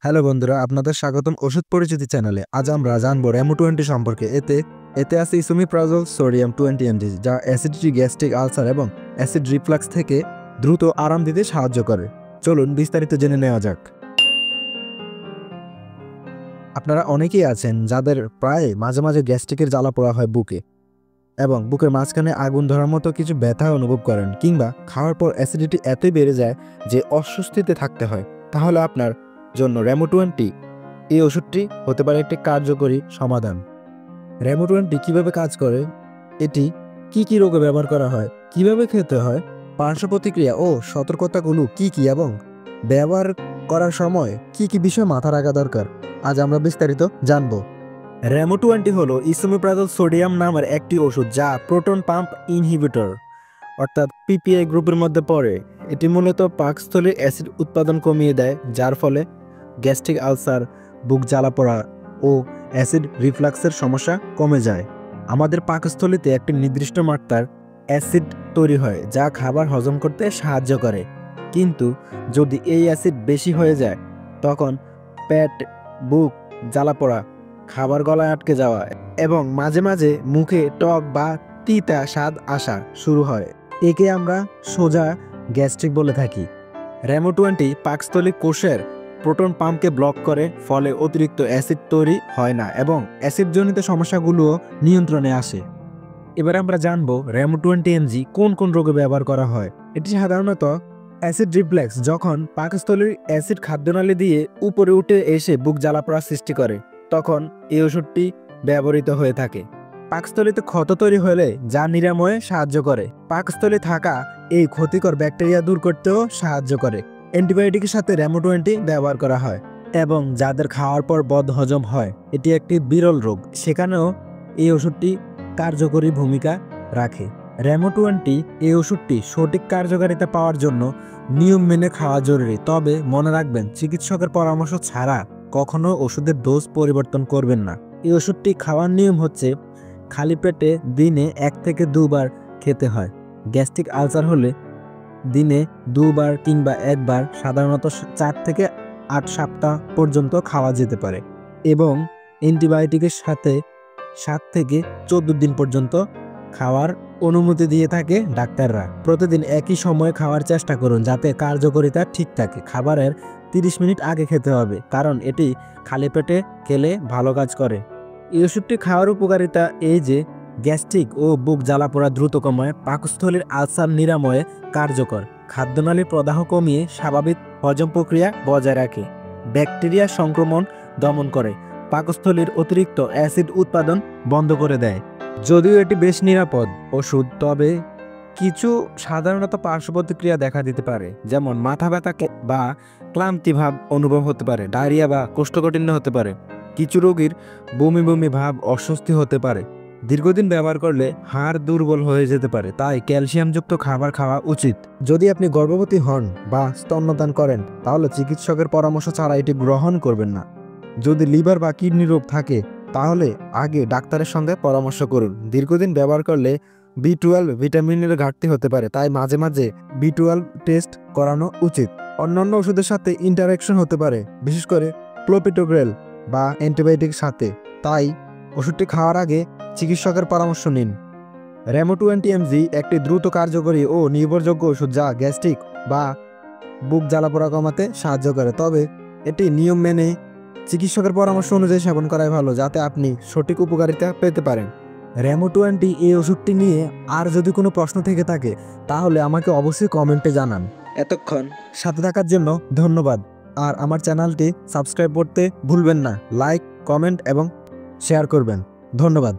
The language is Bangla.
হ্যালো বন্ধুরা, আপনাদের স্বাগতম ওষুধ পরিচিতি চ্যানেলে। আজ আমরা জানবো রেমো-20 সম্পর্কে। এতে আছে ইসোমিপ্রাজল সোডিয়াম 20 mg, যা অ্যাসিডিটি, গ্যাস্ট্রিক আলসার এবং অ্যাসিড রিফ্লাক্স থেকে দ্রুত আরাম দিতে সাহায্য করে। চলুন বিস্তারিত জেনে নেওয়া যাক। আপনারা অনেকেই আছেন যাদের প্রায় মাঝে মাঝে গ্যাস্ট্রিকের জ্বালা পোড়া হয় বুকে, এবং বুকের মাঝখানে আগুন ধরার মতো কিছু ব্যথা অনুভব করেন, কিংবা খাওয়ার পর অ্যাসিডিটি এতই বেড়ে যায় যে অস্বস্তিতে থাকতে হয়। তাহলে আপনার জন্য রেমো-20 এই ওষুধটি হতে পারে একটি কার্যকরী সমাধান। রেমো-20 কিভাবে কাজ করে, এটি কি কি রোগে ব্যবহার করা হয়, কিভাবে খেতে হয়, পার্শ্ব প্রতিক্রিয়া ও সতর্কতাগুলো কি কি, এবং ব্যবহার করার সময় কি কি বিষয় মাথায় রাখা দরকার, আজ আমরা বিস্তারিত জানব। রেমো-20 হলো ইসোমিপ্রাজল সোডিয়াম নামের একটি ওষুধ, যা প্রোটন পাম্প ইনহিবিটর অর্থাৎ পিপিআই গ্রুপের মধ্যে পড়ে। এটি মূলত পাকস্থলীর অ্যাসিড উৎপাদন কমিয়ে দেয়, যার ফলে গ্যাস্ট্রিক আলসার, বুক জ্বালাপোড়া ও অ্যাসিড রিফ্লাক্সের সমস্যা কমে যায়। আমাদের পাকস্থলীতে একটি নির্দিষ্ট মাত্রার অ্যাসিড তৈরি হয়, যা খাবার হজম করতে সাহায্য করে। কিন্তু যদি এই অ্যাসিড বেশি হয়ে যায়, তখন পেট, বুক জ্বালাপোড়া, খাবার গলায় আটকে যাওয়া এবং মাঝে মাঝে মুখে টক বা তিতা স্বাদ আসা শুরু হয়। একে আমরা সোজা গ্যাস্ট্রিক বলে থাকি। রেমো-20 পাকস্থলী কোষের প্রোটন পাম্পকে ব্লক করে, ফলে অতিরিক্ত অ্যাসিড তৈরি হয় না এবং অ্যাসিডজনিত সমস্যাগুলোও নিয়ন্ত্রণে আসে। এবার আমরা জানবো রেমো-20 mg কোন কোন রোগে ব্যবহার করা হয়। এটি সাধারণত অ্যাসিড রিফ্লেক্স, যখন পাকস্থলীর অ্যাসিড খাদ্যনালী দিয়ে উপরে উঠে এসে বুক জ্বালাপোড়া সৃষ্টি করে, তখন এই ওষুধটি ব্যবহৃত হয়ে থাকে। পাকস্থলীতে ক্ষত তৈরি হলে যা নিরাময়ে সাহায্য করে, পাকস্থলী থাকা এই ক্ষতিকর ব্যাকটেরিয়া দূর করতেও সাহায্য করে। অ্যান্টিবায়োটিকের সাথে রেমো-20 ব্যবহার করা হয়, এবং যাদের খাওয়ার পর বদহজম হয়, এটি একটি বিরল রোগ, সেখানেও এই ওষুধটি কার্যকরী ভূমিকা রাখে। রেমো-20 এই ওষুধটি সঠিক কার্যকারিতা পাওয়ার জন্য নিয়ম মেনে খাওয়া জরুরি, তবে মনে রাখবেন চিকিৎসকের পরামর্শ ছাড়া কখনো ওষুধের ডোজ পরিবর্তন করবেন না। এই ওষুধটি খাওয়ার নিয়ম হচ্ছে খালি পেটে দিনে 1 থেকে 2 বার খেতে হয়। গ্যাস্ট্রিক আলসার হলে দিনে 2 বার কিংবা 1 বার, সাধারণত 4 থেকে 8 সপ্তাহ পর্যন্ত খাওয়া যেতে পারে, এবং অ্যান্টিবায়োটিকের সাথে 7 থেকে 14 দিন পর্যন্ত খাওয়ার অনুমতি দিয়ে থাকে ডাক্তাররা। প্রতিদিন একই সময়ে খাওয়ার চেষ্টা করুন, যাতে কার্যকারিতা ঠিক থাকে। খাবারের 30 মিনিট আগে খেতে হবে, কারণ এটি খালি পেটে খেলে ভালো কাজ করে। এই ওষুধটি খাওয়ার উপকারিতা এই যে গ্যাস্ট্রিক ও বুক জ্বালাপোড়া দ্রুত কমায়, পাকস্থলীর আলসার নিরাময়ে কার্যকর, খাদ্যনালীর প্রদাহ কমিয়ে স্বাভাবিক হজম প্রক্রিয়া বজায় রাখে, ব্যাকটেরিয়া সংক্রমণ দমন করে, পাকস্থলীর অতিরিক্ত অ্যাসিড উৎপাদন বন্ধ করে দেয়। যদিও এটি বেশ নিরাপদ ওষুধ, তবে কিছু সাধারণত পার্শ্ব প্রতিক্রিয়া দেখা দিতে পারে, যেমন মাথা ব্যথা বা ক্লান্তি ভাব অনুভব হতে পারে, ডায়রিয়া বা কোষ্ঠকাঠিন্য হতে পারে। কিছু রোগীর বমি বমি ভাব, অস্বস্তি হতে পারে। দীর্ঘদিন ব্যবহার করলে হাড় দুর্বল হয়ে যেতে পারে, তাই ক্যালসিয়ামযুক্ত খাবার খাওয়া উচিত। যদি আপনি গর্ভবতী হন বা স্তন্যদান করেন, তাহলে চিকিৎসকের পরামর্শ ছাড়া এটি গ্রহণ করবেন না। যদি লিভার বা কিডনি রোগ থাকে, তাহলে আগে ডাক্তারের সঙ্গে পরামর্শ করুন। দীর্ঘদিন ব্যবহার করলে B12 ভিটামিনের ঘাটতি হতে পারে, তাই মাঝে মাঝে B12 টেস্ট করানো উচিত। অন্যান্য ওষুধের সাথে ইন্টারাকশন হতে পারে, বিশেষ করে ক্লোপিটোগ্রেল বা অ্যান্টিবায়োটিকের সাথে, তাই ওষুধটি খাওয়ার আগে চিকিৎসকের পরামর্শ নিন। রেমো-20 mg একটি দ্রুত কার্যকরী ও নির্ভরযোগ্য ওষুধ, যা গ্যাস্ট্রিক বা বুক জ্বালাপোড়া কমাতে সাহায্য করে, তবে এটি নিয়ম মেনে চিকিৎসকের পরামর্শ অনুযায়ী সেবন করাই ভালো, যাতে আপনি সঠিক উপকারিতা পেতে পারেন। রেমো-20 এই ওষুধটি নিয়ে আর যদি কোনো প্রশ্ন থেকে থাকে, তাহলে আমাকে অবশ্যই কমেন্টে জানান। এতক্ষণ সাথে থাকার জন্য ধন্যবাদ, আর আমার চ্যানেলটি সাবস্ক্রাইব করতে ভুলবেন না। লাইক, কমেন্ট এবং শেয়ার করবেন। ধন্যবাদ।